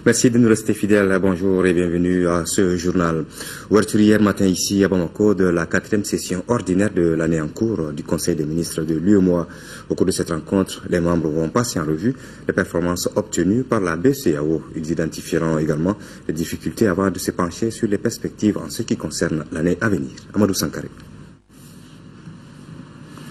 Merci de nous rester fidèles. Bonjour et bienvenue à ce journal. Ouverture hier matin ici à Bamako de la 4e session ordinaire de l'année en cours du Conseil des ministres de l'UEMOA. Au cours de cette rencontre, les membres vont passer en revue les performances obtenues par la BCEAO. Ils identifieront également les difficultés avant de se pencher sur les perspectives en ce qui concerne l'année à venir. Amadou Sankare.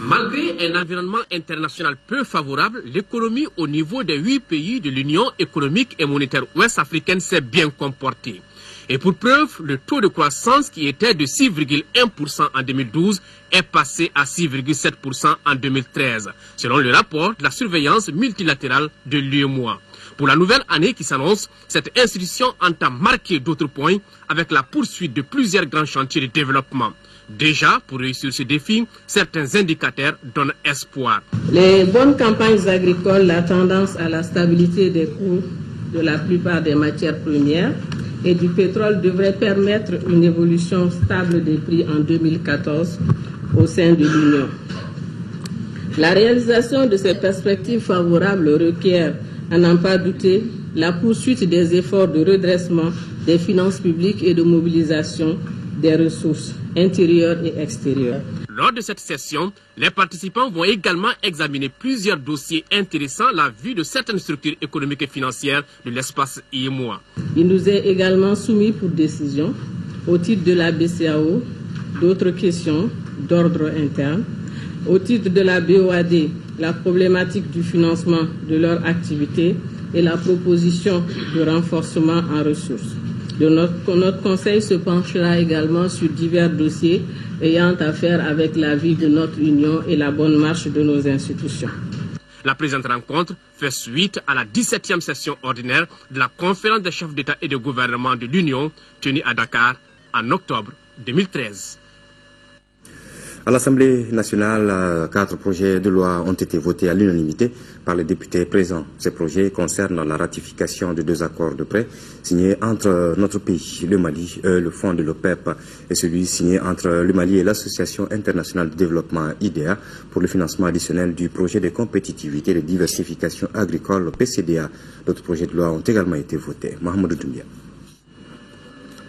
Malgré un environnement international peu favorable, l'économie au niveau des 8 pays de l'Union économique et monétaire ouest-africaine s'est bien comportée. Et pour preuve, le taux de croissance qui était de 6,1% en 2012 est passé à 6,7% en 2013, selon le rapport de la surveillance multilatérale de l'UEMOA. Pour la nouvelle année qui s'annonce, cette institution entend marquer d'autres points avec la poursuite de plusieurs grands chantiers de développement. Déjà, pour réussir ce défi, certains indicateurs donnent espoir. Les bonnes campagnes agricoles, la tendance à la stabilité des coûts de la plupart des matières premières et du pétrole devraient permettre une évolution stable des prix en 2014 au sein de l'Union. La réalisation de ces perspectives favorables requiert, à n'en pas douter, la poursuite des efforts de redressement des finances publiques et de mobilisation des ressources intérieures et extérieures. Lors de cette session, les participants vont également examiner plusieurs dossiers intéressant la vue de certaines structures économiques et financières de l'espace UEMOA. Il nous est également soumis pour décision, au titre de la BCEAO, d'autres questions d'ordre interne. Au titre de la BOAD, la problématique du financement de leur activité et la proposition de renforcement en ressources. Notre conseil se penchera également sur divers dossiers ayant à faire avec la vie de notre Union et la bonne marche de nos institutions. La présente rencontre fait suite à la 17e session ordinaire de la conférence des chefs d'État et de gouvernement de l'Union tenue à Dakar en octobre 2013. À l'Assemblée nationale, 4 projets de loi ont été votés à l'unanimité par les députés présents. Ces projets concernent la ratification de 2 accords de prêt signés entre notre pays, le Mali, le fonds de l'OPEP, et celui signé entre le Mali et l'Association internationale de développement IDEA pour le financement additionnel du projet de compétitivité et de diversification agricole PCDA. D'autres projets de loi ont également été votés. Mohamed Doumbia.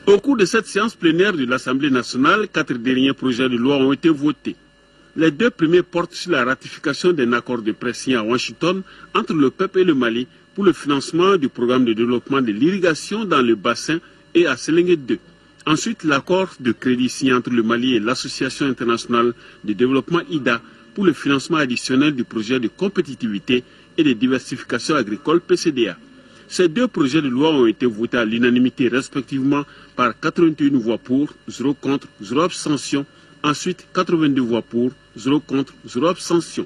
Au cours de cette séance plénière de l'Assemblée nationale, 4 derniers projets de loi ont été votés. Les 2 premiers portent sur la ratification d'un accord de prêt signé à Washington entre le PEP et le Mali pour le financement du programme de développement de l'irrigation dans le bassin et à Sélégué 2. Ensuite, l'accord de crédit signé entre le Mali et l'Association internationale de développement IDA pour le financement additionnel du projet de compétitivité et de diversification agricole PCDA. Ces 2 projets de loi ont été votés à l'unanimité respectivement par 81 voix pour, 0 contre, 0 abstention. Ensuite, 82 voix pour, 0 contre, 0 abstention.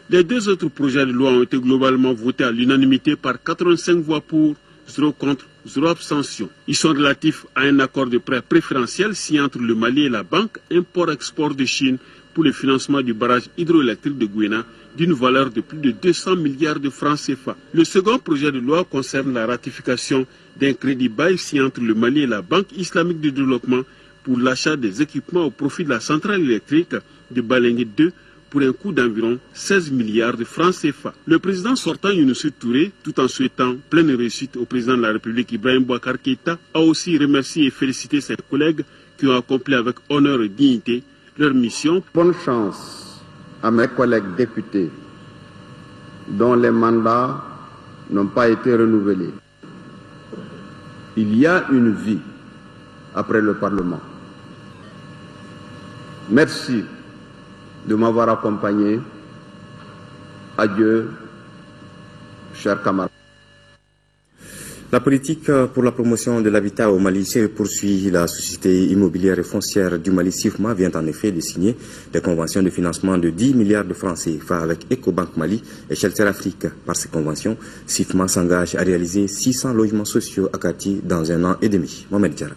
Les 2 autres projets de loi ont été globalement votés à l'unanimité par 85 voix pour, 0 contre, 0 abstention. Ils sont relatifs à un accord de prêt préférentiel signé entre le Mali et la Banque Import-Export de Chine pour le financement du barrage hydroélectrique de Gouéna d'une valeur de plus de 200 milliards de francs CFA. Le second projet de loi concerne la ratification d'un crédit bail signé entre le Mali et la Banque islamique de développement pour l'achat des équipements au profit de la centrale électrique de Balengue 2 pour un coût d'environ 16 milliards de francs CFA. Le président sortant Younoussou Touré, tout en souhaitant pleine réussite au président de la République Ibrahim Boubacar Keïta, a aussi remercié et félicité ses collègues qui ont accompli avec honneur et dignité leur mission. Bonne chance à mes collègues députés dont les mandats n'ont pas été renouvelés. Il y a une vie après le Parlement. Merci de m'avoir accompagné. Adieu, chers camarades. La politique pour la promotion de l'habitat au Mali se poursuit. La société immobilière et foncière du Mali, SIFMA, vient en effet de signer des conventions de financement de 10 milliards de francs CFA avec Ecobank Mali et Shelter Afrique. Par ces conventions, SIFMA s'engage à réaliser 600 logements sociaux à Kati dans 1 an et demi. Mohamed Diarra.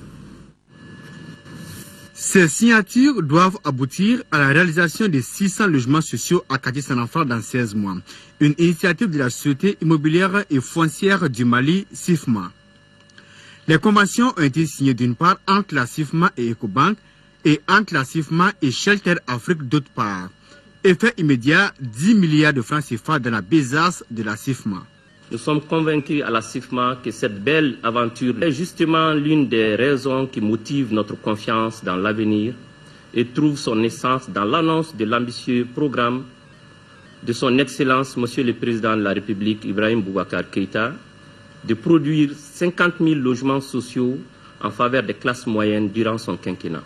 Ces signatures doivent aboutir à la réalisation de 600 logements sociaux à Kati-Sanafra dans 16 mois. Une initiative de la Société immobilière et foncière du Mali, SIFMA. Les conventions ont été signées d'une part entre la SIFMA et Ecobank et entre la SIFMA et Shelter Afrique d'autre part. Effet immédiat, 10 milliards de francs CFA dans la besace de la SIFMA. Nous sommes convaincus à la CIFMA que cette belle aventure est justement l'une des raisons qui motivent notre confiance dans l'avenir et trouve son essence dans l'annonce de l'ambitieux programme de son Excellence, Monsieur le Président de la République, Ibrahim Boubacar Keïta, de produire 50 000 logements sociaux en faveur des classes moyennes durant son quinquennat.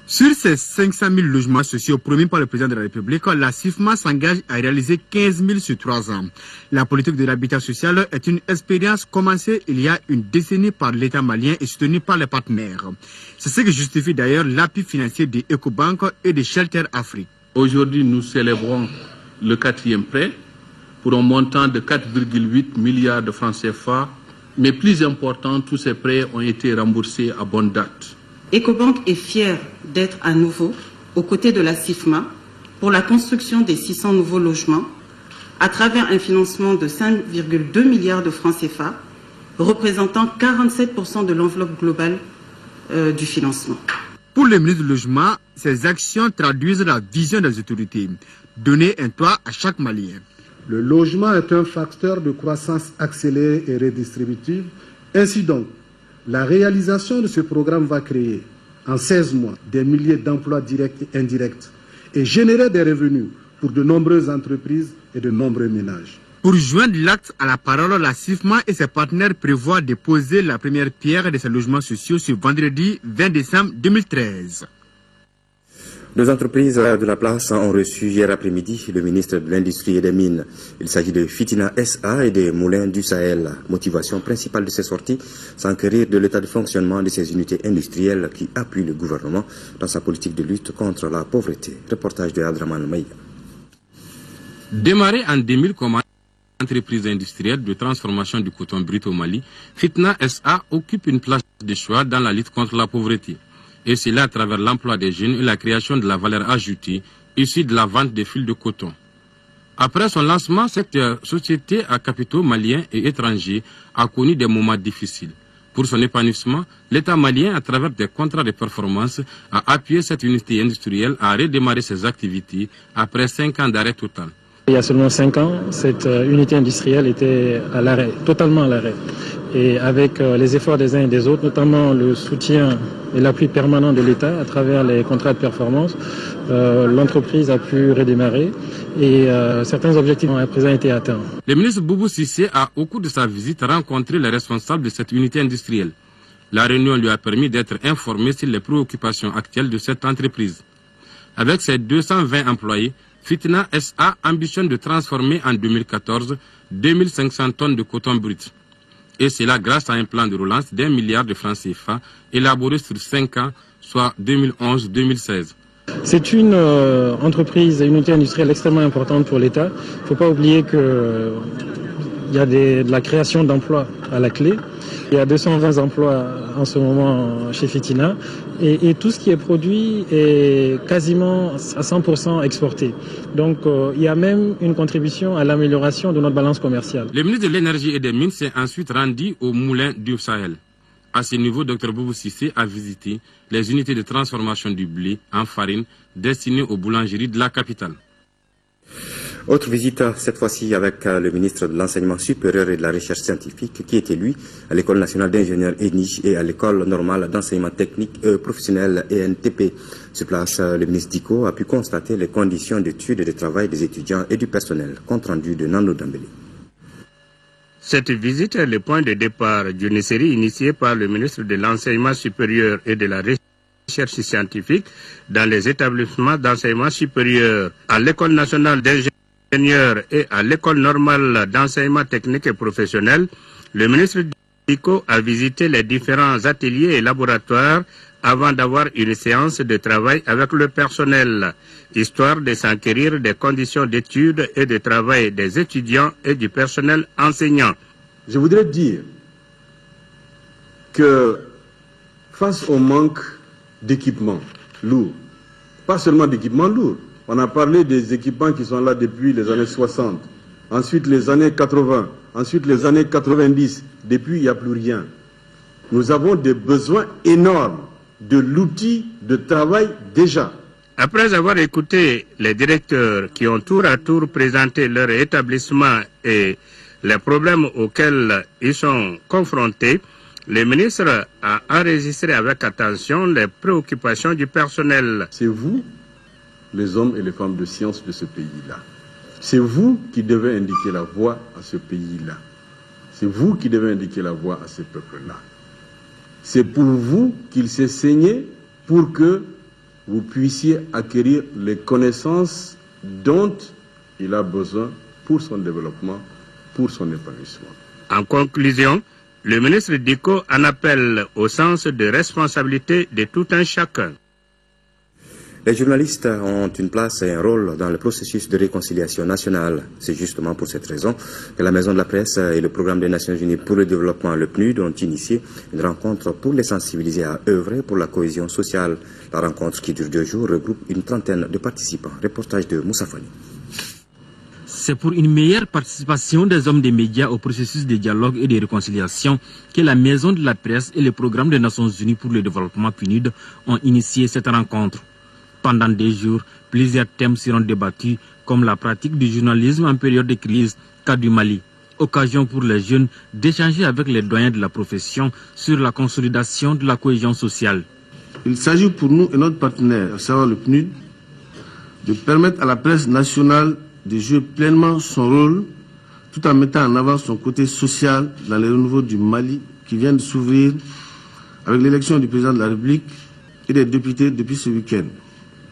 Sur ces 500 000 logements sociaux promis par le président de la République, la CIFMA s'engage à réaliser 15 000 sur 3 ans. La politique de l'habitat social est une expérience commencée il y a une décennie par l'État malien et soutenue par les partenaires. C'est ce qui justifie d'ailleurs l'appui financier de Ecobank et de Shelter Afrique. Aujourd'hui, nous célébrons le 4e prêt pour un montant de 4,8 milliards de francs CFA. Mais plus important, tous ces prêts ont été remboursés à bonne date. Ecobank est fier d'être à nouveau aux côtés de la CIFMA pour la construction des 600 nouveaux logements à travers un financement de 5,2 milliards de francs CFA, représentant 47% de l'enveloppe globale du financement. Pour le ministre du Logement, ces actions traduisent la vision des autorités, donner un toit à chaque Malien. Le logement est un facteur de croissance accélérée et redistributive. Ainsi donc, la réalisation de ce programme va créer en 16 mois des milliers d'emplois directs et indirects et générer des revenus pour de nombreuses entreprises et de nombreux ménages. Pour joindre l'acte à la parole, la CIFMA et ses partenaires prévoient de poser la première pierre de ces logements sociaux ce vendredi 20 décembre 2013. 2 entreprises de la place ont reçu hier après-midi le ministre de l'Industrie et des Mines. Il s'agit de Fitina SA et des Moulins du Sahel. Motivation principale de ces sorties, s'enquérir de l'état de fonctionnement de ces unités industrielles qui appuient le gouvernement dans sa politique de lutte contre la pauvreté. Reportage de Adraman Maïa. Démarré en 2000 comme entreprise industrielle de transformation du coton brut au Mali, Fitina SA occupe une place de choix dans la lutte contre la pauvreté. Et c'est là à travers l'emploi des jeunes et la création de la valeur ajoutée issue de la vente des fils de coton. Après son lancement, cette société à capitaux maliens et étrangers a connu des moments difficiles. Pour son épanouissement, l'État malien, à travers des contrats de performance, a appuyé cette unité industrielle à redémarrer ses activités après 5 ans d'arrêt total. Il y a seulement 5 ans, cette unité industrielle était à l'arrêt, totalement à l'arrêt. Et avec les efforts des uns et des autres, notamment le soutien et l'appui permanent de l'État à travers les contrats de performance, l'entreprise a pu redémarrer et certains objectifs ont à présent été atteints. Le ministre Boubou Cissé a, au cours de sa visite, rencontré les responsables de cette unité industrielle. La réunion lui a permis d'être informé sur les préoccupations actuelles de cette entreprise. Avec ses 220 employés, Fitina SA ambitionne de transformer en 2014 2500 tonnes de coton brut. Et cela grâce à un plan de relance d'1 milliard de francs CFA élaboré sur 5 ans, soit 2011-2016. C'est une entreprise, une unité industrielle extrêmement importante pour l'État. Il ne faut pas oublier qu'il y a de la création d'emplois à la clé. Il y a 220 emplois en ce moment chez Fitina et tout ce qui est produit est quasiment à 100% exporté. Donc il y a même une contribution à l'amélioration de notre balance commerciale. Le ministre de l'Énergie et des Mines s'est ensuite rendu au Moulin du Sahel. À ce niveau, Dr Boubou Cissé a visité les unités de transformation du blé en farine destinées aux boulangeries de la capitale. Autre visite, cette fois-ci avec le ministre de l'Enseignement supérieur et de la Recherche scientifique, qui était lui à l'École nationale d'ingénieurs ENI et à l'École normale d'enseignement technique professionnel ENTP. Sur place, le ministre Diko a pu constater les conditions d'études et de travail des étudiants et du personnel. Compte rendu de Nando Dambélé. Cette visite est le point de départ d'une série initiée par le ministre de l'Enseignement supérieur et de la Recherche scientifique dans les établissements d'enseignement supérieur, à l'École nationale d'ingénieurs et à l'École normale d'enseignement technique et professionnel. Le ministre Diko a visité les différents ateliers et laboratoires avant d'avoir une séance de travail avec le personnel, histoire de s'enquérir des conditions d'études et de travail des étudiants et du personnel enseignant. Je voudrais dire que face au manque d'équipements lourds, pas seulement d'équipements lourds, on a parlé des équipements qui sont là depuis les années 60, ensuite les années 80, ensuite les années 90, depuis il n'y a plus rien. Nous avons des besoins énormes de l'outil de travail déjà. Après avoir écouté les directeurs qui ont tour à tour présenté leur établissement et les problèmes auxquels ils sont confrontés, le ministre a enregistré avec attention les préoccupations du personnel. C'est vous, les hommes et les femmes de science de ce pays-là. C'est vous qui devez indiquer la voie à ce pays-là. C'est vous qui devez indiquer la voie à ce peuple-là. C'est pour vous qu'il s'est saigné pour que vous puissiez acquérir les connaissances dont il a besoin pour son développement, pour son épanouissement. En conclusion, le ministre Dicko en appelle au sens de responsabilité de tout un chacun. Les journalistes ont une place et un rôle dans le processus de réconciliation nationale. C'est justement pour cette raison que la Maison de la Presse et le Programme des Nations Unies pour le Développement, le PNUD, ont initié une rencontre pour les sensibiliser à œuvrer pour la cohésion sociale. La rencontre, qui dure 2 jours, regroupe une trentaine de participants. Reportage de Moussa Fani. C'est pour une meilleure participation des hommes des médias au processus de dialogue et de réconciliation que la Maison de la Presse et le Programme des Nations Unies pour le Développement PNUD ont initié cette rencontre. Pendant 2 jours, plusieurs thèmes seront débattus, comme la pratique du journalisme en période de crise, cas du Mali. Occasion pour les jeunes d'échanger avec les doyens de la profession sur la consolidation de la cohésion sociale. Il s'agit pour nous et notre partenaire, à savoir le PNUD, de permettre à la presse nationale de jouer pleinement son rôle, tout en mettant en avant son côté social dans les renouveaux du Mali qui vient de s'ouvrir avec l'élection du président de la République et des députés depuis ce week-end.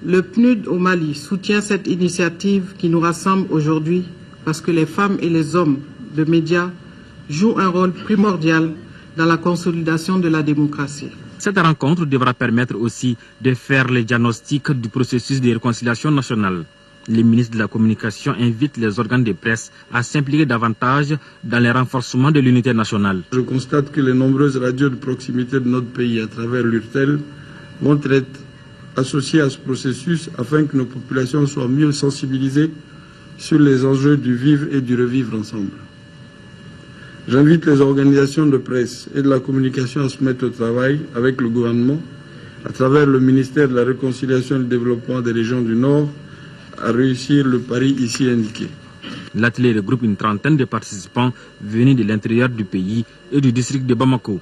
Le PNUD au Mali soutient cette initiative qui nous rassemble aujourd'hui parce que les femmes et les hommes de médias jouent un rôle primordial dans la consolidation de la démocratie. Cette rencontre devra permettre aussi de faire le diagnostic du processus de réconciliation nationale. Le ministre de la Communication invite les organes de presse à s'impliquer davantage dans le renforcement de l'unité nationale. Je constate que les nombreuses radios de proximité de notre pays à travers l'URTEL vont être associées à ce processus afin que nos populations soient mieux sensibilisées sur les enjeux du vivre et du revivre ensemble. J'invite les organisations de presse et de la communication à se mettre au travail avec le gouvernement, à travers le ministère de la Réconciliation et du Développement des régions du Nord, à réussir le pari ici indiqué. L'atelier regroupe une trentaine de participants venus de l'intérieur du pays et du district de Bamako.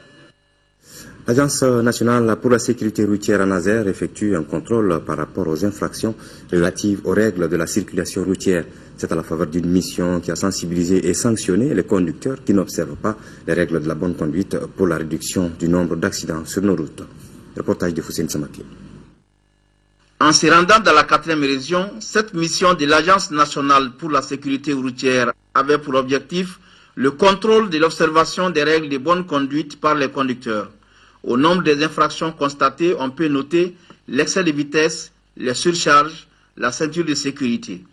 L'Agence nationale pour la sécurité routière à Nazer effectue un contrôle par rapport aux infractions relatives aux règles de la circulation routière. C'est à la faveur d'une mission qui a sensibilisé et sanctionné les conducteurs qui n'observent pas les règles de la bonne conduite pour la réduction du nombre d'accidents sur nos routes. Reportage de Hussein Samaki. En se rendant dans la 4e région, cette mission de l'Agence nationale pour la sécurité routière avait pour objectif le contrôle de l'observation des règles de bonne conduite par les conducteurs. Au nombre des infractions constatées, on peut noter l'excès de vitesse, les surcharges, la ceinture de sécurité.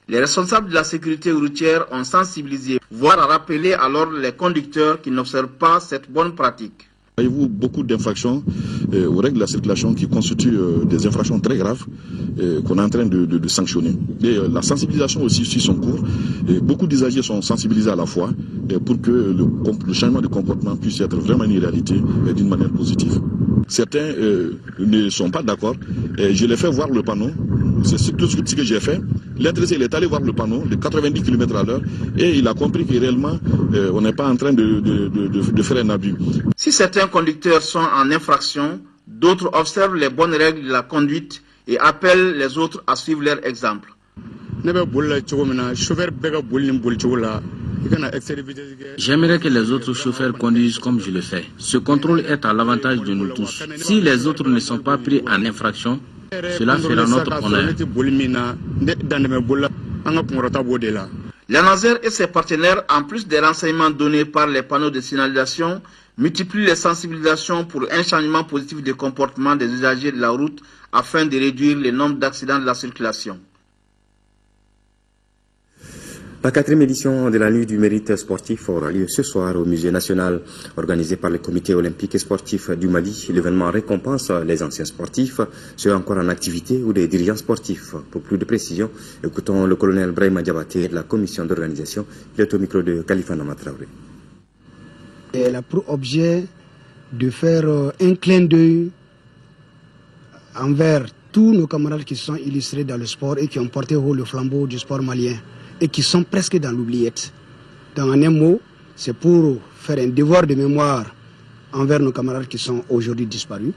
Les responsables de la sécurité routière ont sensibilisé, voire rappelé alors les conducteurs qui n'observent pas cette bonne pratique. Voyez-vous beaucoup d'infractions aux règles de la circulation qui constituent des infractions très graves qu'on est en train de sanctionner. Et la sensibilisation aussi suit son cours. Et beaucoup d'usagers sont sensibilisés à la fois pour que le changement de comportement puisse être vraiment une réalité d'une manière positive. Certains ne sont pas d'accord. Je les fais voir le panneau. C'est tout ce que j'ai fait. L'intéressé, il est allé voir le panneau de 90 km à l'heure et il a compris que réellement, on n'est pas en train de faire un abus. Si certains conducteurs sont en infraction, d'autres observent les bonnes règles de la conduite et appellent les autres à suivre leur exemple. J'aimerais que les autres chauffeurs conduisent comme je le fais. Ce contrôle est à l'avantage de nous tous. Si les autres ne sont pas pris en infraction, cela fera notre honneur. La Nazer et ses partenaires, en plus des renseignements donnés par les panneaux de signalisation, multiplient les sensibilisations pour un changement positif de comportement des usagers de la route afin de réduire le nombre d'accidents de la circulation. La 4e édition de la Nuit du Mérite sportif aura lieu ce soir au Musée national, organisé par le Comité olympique et sportif du Mali. L'événement récompense les anciens sportifs, ceux encore en activité ou des dirigeants sportifs. Pour plus de précisions, écoutons le colonel Brahima Diabaté de la commission d'organisation. Il est au micro de Khalifa Namatraouré. Elle a pour objet de faire un clin d'œil envers tous nos camarades qui sont illustrés dans le sport et qui ont porté haut le flambeau du sport malien et qui sont presque dans l'oubliette. dans un mot, c'est pour faire un devoir de mémoire envers nos camarades qui sont aujourd'hui disparus,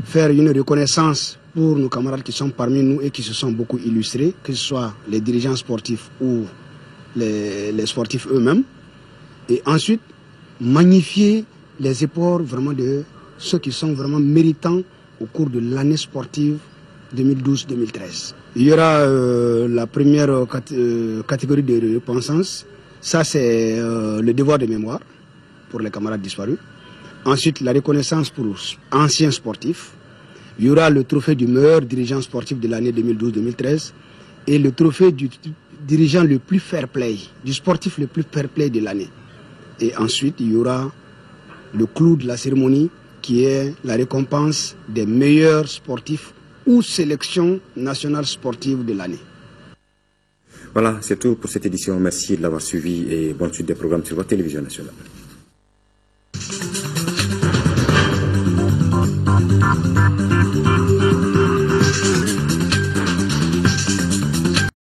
faire une reconnaissance pour nos camarades qui sont parmi nous et qui se sont beaucoup illustrés, que ce soit les dirigeants sportifs ou les sportifs eux-mêmes, et ensuite magnifier les efforts vraiment de ceux qui sont vraiment méritants au cours de l'année sportive 2012-2013. Il y aura la première catégorie de repentance, ça c'est le devoir de mémoire pour les camarades disparus. Ensuite, la reconnaissance pour anciens sportifs. Il y aura le trophée du meilleur dirigeant sportif de l'année 2012-2013 et le trophée du dirigeant le plus fair play, du sportif le plus fair play de l'année. Et ensuite, il y aura le clou de la cérémonie qui est la récompense des meilleurs sportifs ou sélection nationale sportive de l'année. Voilà, c'est tout pour cette édition. Merci de l'avoir suivi et bonne suite des programmes sur votre télévision nationale.